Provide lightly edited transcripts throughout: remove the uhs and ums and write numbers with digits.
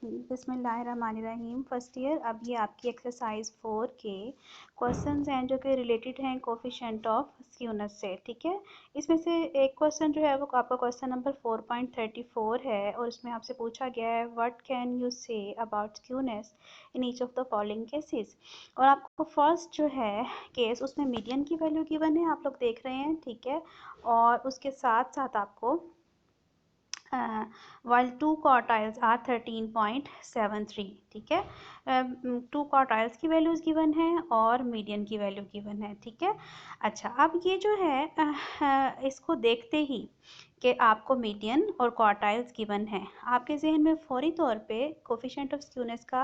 बिस्मिल्लाहिर्रहमानिर्रहीम। First year, अब ये आपकी एक्सरसाइज 4 के क्वेश्चंस हैं जो कि रिलेटेड हैं कोफिशिएंट ऑफ स्क्यूनेस से। ठीक है, इसमें से एक क्वेश्चन जो है वो आपका क्वेश्चन नंबर 4.34 है और इसमें आपसे पूछा गया है what can you say about skewness in each of the following cases. और आपको फर्स्ट जो है केस, उसमें मीडियन की वैल्यू गिवन है, आप लोग देख रहे हैं। ठीक है, और उसके साथ साथ आपको while two quartiles are 13.73। ठीक है, टू क्वार्टाइल्स की वैल्यूज़ गिवन है और मीडियन की वैल्यू गिवन है। ठीक है, अच्छा, अब ये जो है इसको देखते ही कि आपको मीडियन और क्वार्टाइल्स गिवन है, आपके जहन में फौरी तौर पे कोफिशिएंट ऑफ स्क्यूनेस का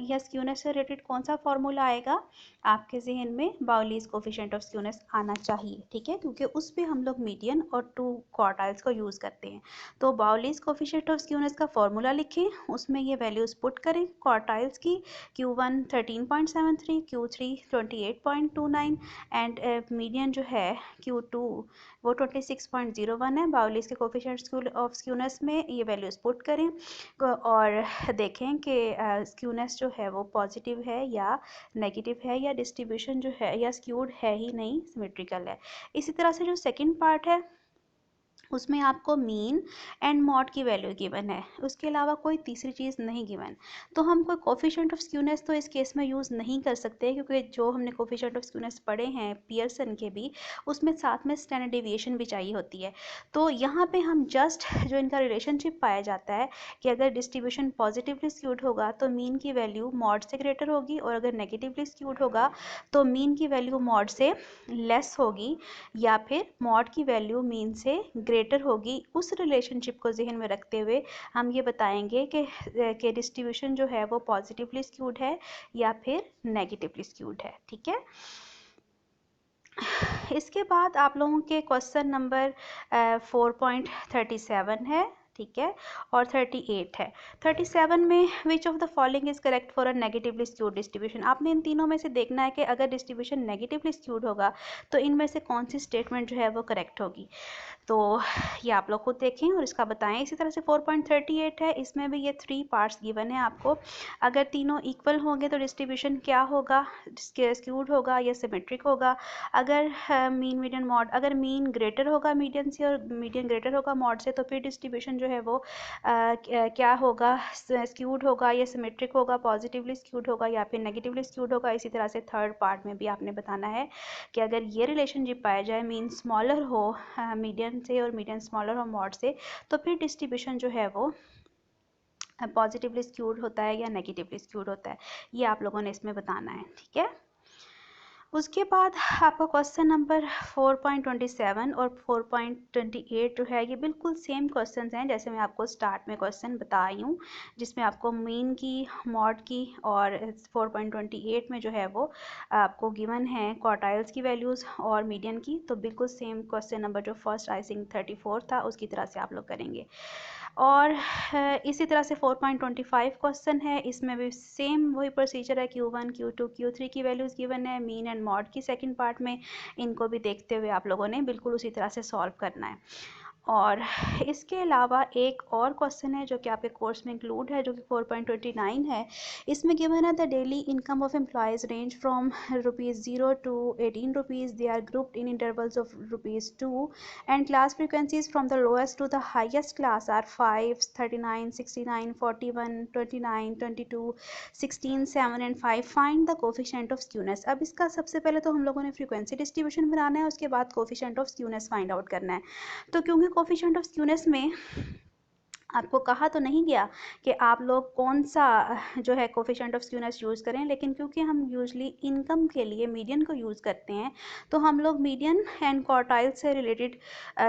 या स्क्यूनेस से रिलेटेड कौन सा फॉर्मूला आएगा? आपके जहन में बाउलीज कोफिशिएंट ऑफ स्क्यूनेस आना चाहिए। ठीक है, क्योंकि उस पर हम लोग मीडियन और टू क्वार्टाइल्स को यूज़ करते हैं। तो बाउलीज कोफिशिएंट ऑफ स्क्यूनेस का फॉर्मूला लिखें, उसमें ये वैल्यूज़ पुट करें क्वार्टाइल्स की। Q1 13.73, Q3 28.29 एंड मीडियन जो है Q2 वो 26.01 है। बाउलीज के कोफिशिएंट ऑफ स्क्यूनेस में ये वैल्यूज़ पुट करें और देखें कि स्क्यूनेस जो है वो पॉजिटिव है या नेगेटिव है, या डिस्ट्रीब्यूशन जो है या स्क्यूड है ही नहीं, सिमेट्रिकल है। इसी तरह से जो सेकंड पार्ट है उसमें आपको मीन एंड मॉड की वैल्यू गिवन है, उसके अलावा कोई तीसरी चीज़ नहीं गिवन। तो हम कोई कोफिशिएंट ऑफ स्क्यूनेस तो इस केस में यूज़ नहीं कर सकते, क्योंकि जो हमने कोफिशिएंट ऑफ स्क्यूनेस पढ़े हैं पियर्सन के भी, उसमें साथ में स्टैंडर्ड डेविएशन भी चाहिए होती है। तो यहाँ पे हम जस्ट जो इनका रिलेशनशिप पाया जाता है कि अगर डिस्ट्रीब्यूशन पॉजिटिवली स्क्यूड होगा तो मीन की वैल्यू मॉड से ग्रेटर होगी, और अगर नेगेटिवली स्क्यूड होगा तो मीन की वैल्यू मॉड से लेस होगी, या फिर मॉड की वैल्यू मीन से ग्रेटर होगी। उस रिलेशनशिप को जहन में रखते हुए हम ये बताएंगे कि डिस्ट्रीब्यूशन जो है वो पॉजिटिवली स्क्यूड है या फिर नेगेटिवली स्क्यूड है। ठीक है, इसके बाद आप लोगों के क्वेश्चन नंबर 4.37 है। ठीक है, और 38 है। 37 में which of the following is correct for a negatively skewed distribution. आपने इन तीनों में से देखना है कि अगर डिस्ट्रीब्यूशन नेगेटिवली स्क्यूड होगा तो इनमें से कौन सी स्टेटमेंट जो है वो करेक्ट होगी। तो ये आप लोग खुद देखें और इसका बताएं। इसी तरह से 4.38 है, इसमें भी ये 3 पार्ट्स गिवन है आपको। अगर तीनों इक्वल होंगे तो डिस्ट्रीब्यूशन क्या होगा? स्क्यूड होगा या सिमेट्रिक होगा? अगर मीन मीडियन मॉड, अगर मीन ग्रेटर होगा मीडियन से और मीडियन ग्रेटर होगा मॉड से, तो फिर डिस्ट्रीब्यूशन जो है वो क्या होगा? स्क्यूड होगा या सिमेट्रिक होगा, पॉजिटिवली स्क्यूड होगा या फिर नेगेटिवली स्क्यूड होगा। इसी तरह से थर्ड पार्ट में भी आपने बताना है कि अगर ये रिलेशनशिप पाया जाए, मीन स्मॉलर हो मीडियन से और मीडियन स्मॉलर हो मॉड से, तो फिर डिस्ट्रीब्यूशन जो है वो पॉजिटिवली स्क्यूड होता है या नेगेटिवली स्क्यूड होता है। ये आप लोगों ने इसमें बताना है। ठीक है, उसके बाद आपका क्वेश्चन नंबर 4.27 और 4.28 जो है ये बिल्कुल सेम क्वेश्चन हैं जैसे मैं आपको स्टार्ट में क्वेश्चन बता रही हूँ, जिसमें आपको मीन की, मॉड की और 4.28 में जो है वो आपको गिवन है क्वार्टाइल्स की वैल्यूज़ और मीडियन की। तो बिल्कुल सेम क्वेश्चन नंबर जो फर्स्ट आई थिंक 34 था उसकी तरह से आप लोग करेंगे। और इसी तरह से 4.25 क्वेश्चन है, इसमें भी सेम वही प्रोसीजर है। Q1 Q2 Q3 की वैल्यूज़ गिवन है, मीन एंड मॉड की सेकंड पार्ट में, इनको भी देखते हुए आप लोगों ने बिल्कुल उसी तरह से सॉल्व करना है। और इसके अलावा एक और क्वेश्चन है जो कि आपके कोर्स में इंक्लूड है, जो कि 4.29 है। इसमें गिवन है the daily income of employees range from ₹0 to 18 rupees, they are grouped in intervals of ₹2 and class frequencies from the lowest to the highest class are 5, 39, 69, 41, 29, 22, 16, 7 and 5. Find the coefficient of skewness. अब इसका सबसे पहले तो हम लोगों ने frequency distribution बनाना है, उसके बाद coefficient of skewness find out करना है। तो क्योंकि कोफिशिएंट ऑफ स्क्यूनेस में आपको कहा तो नहीं गया कि आप लोग कौन सा जो है कोफिशिएंट ऑफ स्क्यूनेस यूज़ करें, लेकिन क्योंकि हम यूजली इनकम के लिए मीडियन को यूज़ करते हैं, तो हम लोग मीडियन एंड क्वार्टाइल से रिलेटेड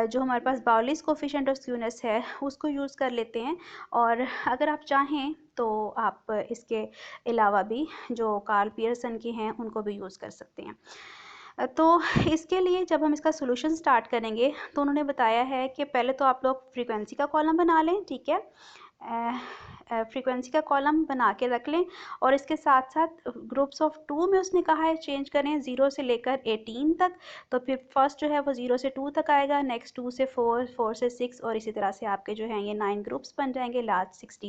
जो हमारे पास बाउलीज कोफिशिएंट ऑफ स्क्यूनेस है उसको यूज़ कर लेते हैं। और अगर आप चाहें तो आप इसके अलावा भी जो कार्ल पियर्सन के हैं उनको भी यूज़ कर सकते हैं। तो इसके लिए जब हम इसका सोल्यूशन स्टार्ट करेंगे तो उन्होंने बताया है कि पहले तो आप लोग फ्रीक्वेंसी का कॉलम बना लें। ठीक है, फ्रीक्वेंसी का कॉलम बना के रख लें, और इसके साथ साथ ग्रुप्स ऑफ 2 में उसने कहा है चेंज करें 0 से लेकर 18 तक। तो फिर फर्स्ट जो है वो 0 से 2 तक आएगा, नेक्स्ट 2 से 4, 4 से 6, और इसी तरह से आपके जो हैं ये 9 ग्रुप्स बन जाएंगे, लास्ट 16